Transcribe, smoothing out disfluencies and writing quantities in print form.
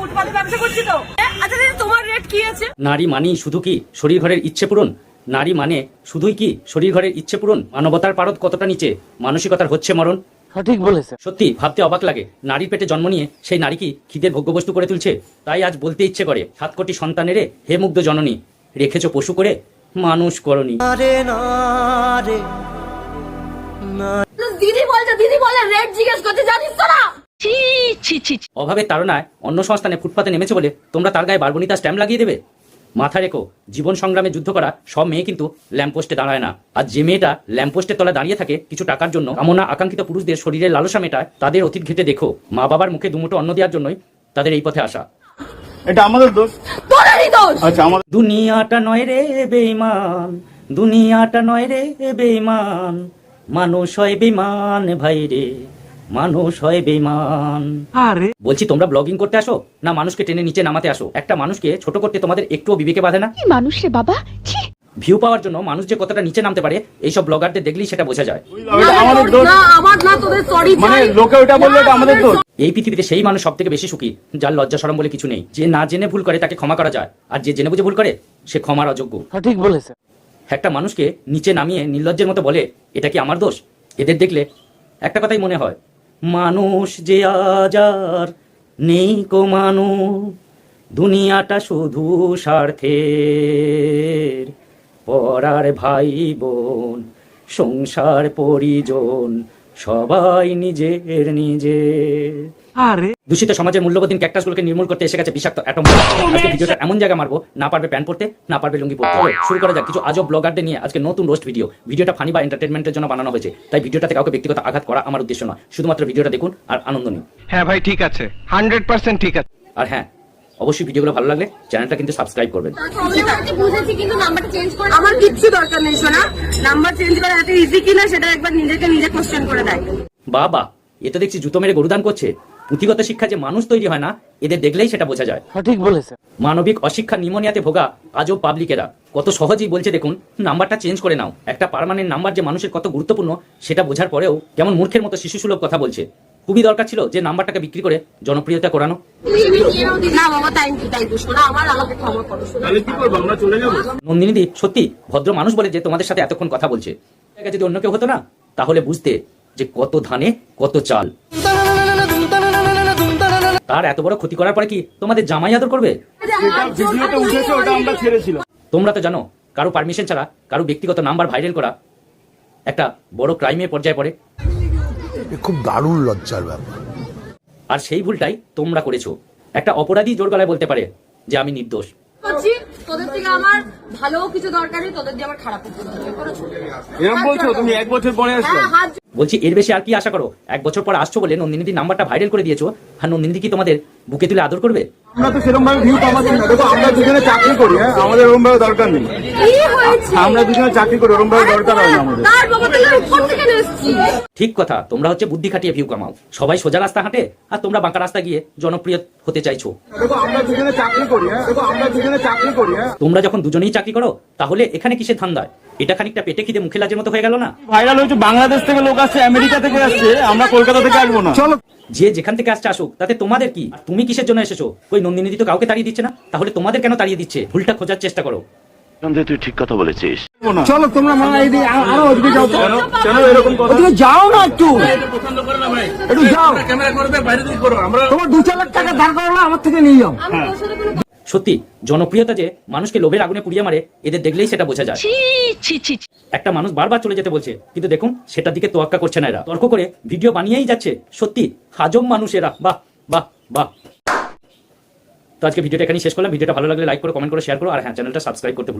ফুটপাতে ব্যবসা করছি তো। আচ্ছা দিদি, তোমার রেট কি আছে? নারী মানেই শুধু কি শরীর ঘরের ইচ্ছে পূরণ? নারী মানে শুধুই কি শরীর ঘরের ইচ্ছে পূরণ? মানবতার পারদ কতটা নিচে, মানসিকতার হচ্ছে মরণ। সঠিক বলেছে। সত্যি ভাবতে অবাক লাগে, নারীর পেটে জন্ম নিয়ে সেই নারী কি খিদের ভোগ্যবস্তু করে তুলছে? তাই আজ বলতে ইচ্ছে করে, 7 কোটি সন্তানেরে হে মুগ্ধ জননী, রেখেছো পশু করে, মানুষ করনি। দিদি বলে রেট জিজ্ঞেস করতে জানিস তো না? অভাবের তাড়নায় অন্য সংস্থানে ফুটপাতে নেমেছে বলে তোমরা তার গায়ে বারবনিতা স্ট্যাম্প লাগিয়ে দেবে? মাথা রেখো, জীবন সংগ্রামে যুদ্ধ করা সব মেয়ে কিন্তু ল্যাম্পপোস্টে দাঁড়ায় না। আর যে মেয়েটা ল্যাম্পপোস্টের তলায় দাঁড়িয়ে থাকে কিছু টাকার জন্য, কামনা আকাঙ্ক্ষিত পুরুষদের শরীরের লালসা মেটায়, তাদের অতীত ঘেটে দেখো। মা বাবার মুখে দুমুঠো অন্ন দেওয়ার জন্যই তাদের এই পথে আসা। এটা আমাদের দোষ। তোরই দোষ। আচ্ছা, আমাদের দুনিয়াটা নয় রে বেঈমান, দুনিয়াটা নয় রে বেঈমান, মানুষ হয় বেঈমান ভাই রে, মানুষ হয় বেঈমান। আরে বলছি, তোমরা ব্লগিং করতে আসো না মানুষকে টেনে নিচে নামাতে আসো? একটা মানুষকে ছোট করতে তোমাদের একটুও বিবেকে বাধে না? কি মানুষ রে বাবা, ছি। ভিউ পাওয়ার জন্য মানুষ যে কতটা নিচে নামতে পারে এইসব ব্লগারদের দেখলেই সেটা বোঝা যায়। এটা আমাদের দোষ। না, আমার না, তোদের সরি। মানে লোকে ওটা বললে এটা আমাদের দোষ। এই পৃথিবীতে সেই মানুষ সব থেকে বেশি সুখী যার লজ্জা শরম বলে কিছু নেই। যে না জেনে ভুল করে তাকে ক্ষমা করা যায়, আর যে জেনে বুঝে ভুল করে সে ক্ষমার অযোগ্য। সঠিক বলেছে। একটা মানুষকে নিচে নামিয়ে নির্লজ্জের মতো বলে এটা কি আমার দোষ? এদের দেখলে একটা কথাই মনে হয়, মানুষ যে আজ আর নেই কো মানুষ, দুনিয়াটা শুধু স্বার্থের, পরার ভাই বোন সংসার পরিজন সবাই নিজের নিজের। আরে দূষিত সমাজের মূল্যবোধীন ক্যাকটাসগুলোকে নির্মূল করতে এসে গেছে বিষাক্ত অ্যাটম। আজকে ভিডিওটা এমন জায়গা মারবো, না পারবে প্যান্ট পরতে, না পারবে লুঙ্গি পরতে। শুরু করা যাক কিছু আজব ব্লগারদের নিয়ে আজকে নতুন রোস্ট ভিডিও। ভিডিওটা ফানি বা এন্টারটেনমেন্টের জন্য বানানো হয়েছে, তাই ভিডিওটাতে কাউকে ব্যক্তিগত আঘাত করা আমার উদ্দেশ্য নয়। শুধুমাত্র ভিডিওটা দেখুন আর আনন্দ নিন। হ্যাঁ ভাই, ঠিক আছে, 100% ঠিক আছে। আর হ্যাঁ, অবশ্যই ভিডিওগুলো ভালো লাগলে চ্যানেলটা কিন্তু সাবস্ক্রাইব করবেন। বুঝেছি, কিন্তু নাম্বারটা চেঞ্জ করে আমার কিচ্ছু দরকার নেই শোনা। নাম্বার চেঞ্জ করা এত ইজি কিনা সেটা একবার নিজেকে নিজে কোশ্চেন করে দেয়। বাবা, এ তো দেখছি জুতো মেরে গরুদান করছে। পুঁথিগত শিক্ষা যে মানুষ তৈরি হয় না, এদের দেখলেই সেটা বোঝা যায়। সঠিক বলেছে। মানবিক অশিক্ষা নিউমোনিয়াতে ভোগা আজব পাবলিকেরা কত সহজেই বলছে দেখুন নাম্বারটা চেঞ্জ করে নাও। একটা পার্মানেন্ট নাম্বার যে মানুষের কত গুরুত্বপূর্ণ সেটা বোঝার পরেও কেমন মূর্খের মতো শিশুসুলভ কথা বলছে। খুবই দরকার ছিল যে নাম্বারটাকে বিক্রি করে জনপ্রিয়তা করানো। না বাবা, তাই শোনা, আমাকে ক্ষমা করো শোনা। তাহলে কি করবো, আমরা চলে যাবো? নন্দিনীদি সত্যি ভদ্র মানুষ বলে যে তোমাদের সাথে এতক্ষণ কথা বলছে। যদি অন্য কেউ হতো না, তাহলে বুঝতে যে কত ধানে কত চাল। তার এত বড় ক্ষতি করার পরে কি তোমাদের জামাই আদর করবে? ভিডিওটা উঠেছে, ওটা আমরা ছেড়েছিলাম। তোমরা তো জানো কারো পারমিশন ছাড়া কারো ব্যক্তিগত নাম্বার ভাইরাল করা একটা বড় ক্রাইমের পর্যায়ে পড়ে। খুব দারুণ লজ্জার ব্যাপার। আর সেই ভুলটাই তোমরা করেছো। একটা অপরাধী জোর গলায় বলতে পারে যে আমি নির্দোষ। তোদের থেকে আমার ভালো কিছু দরকার নেই, তোদের দিয়ে আমার খারাপ কিছু দরকার। এরকম বলছো তুমি? 1 বছর পরে আসছো। বলছি এর বেশি আর কি আশা করো? 1 বছর পর আসছো বলে নন্দিনীদির নাম্বারটা ভাইরাল করে দিয়েছো, আর নন্দিনী কি তোমাদের বুকে তুলে আদর করবে? আমরা তো সেরকম ভাবে ভিউ পাবো না। দেখো, আমরা দুজনে চাকরি করি, হ্যাঁ, আমাদের ওরকম ভাবে দরকার নেই। আমরা দুজনে চাকরি করি, ওরকম ভাবে দরকার হয় না আমাদের। ঠিক কথা, তোমরা হচ্ছে বুদ্ধি খাটিয়ে ভিউ কামাও। সবাই সোজা রাস্তা হাঁটে আর তোমরা বাঁকা রাস্তা গিয়ে জনপ্রিয় হতে চাইছো। দেখো, আমরা দুজনে চাকরি করি, হ্যাঁ, দেখো, আমরা দুজনে চাকরি করি, হ্যাঁ। তোমরা যখন দুজনেই চাকরি করো তাহলে এখানে কিসের ধান্দায়? এটা খানিকটা পেটে খিদে মুখে লাজের মতো হয়ে গেল না? ভাইরাল হয়েছে, বাংলাদেশ থেকে লোক আসছে, আমেরিকা থেকে আসছে, আমরা কলকাতা থেকে আসবো না। চলো, যে যেখান থেকে আসছে আসুক, তাতে তোমাদের কি? আর তুমি কিসের জন্য এসেছো? ওই নন্দিনীদি তো কাউকে তাড়িয়ে দিচ্ছে না, তাহলে তোমাদের কেন তাড়িয়ে দিচ্ছে? ভুলটা খোঁজার চেষ্টা করো। তুই ঠিক কথা বলেছিস। চলো তোমরা আরো ওদিকে যাও। কেন এরকম কথা? যাও না, একটু একটু যাও, ক্যামেরা করবে, বাইরে দিকে করো। আমরা তোমার 2-4 লাখ টাকা ধার করলে আমার থেকে নিয়ে যাও। সত্যি জনপ্রিয়তা যে মানুষকে লোভের আগুনে পুড়িয়ে মারে, এদের দেখলেই সেটা বোঝা যায়। একটা মানুষ বারবার চলে যেতে বলছে, কিন্তু দেখুন সেটার দিকে তোয়াক্কা করছে না এরা, তর্ক করে ভিডিও বানিয়েই যাচ্ছে। সত্যি হাজম মানুষ এরা। বাহ বাহ বাহ। তো আজকে ভিডিওটা এখানেই শেষ করলাম। ভিডিওটা ভালো লাগলে লাইক করো, কমেন্ট করো, শেয়ার করো, আর হ্যাঁ, চ্যানেলটা সাবস্ক্রাইব করতে ভুলো না।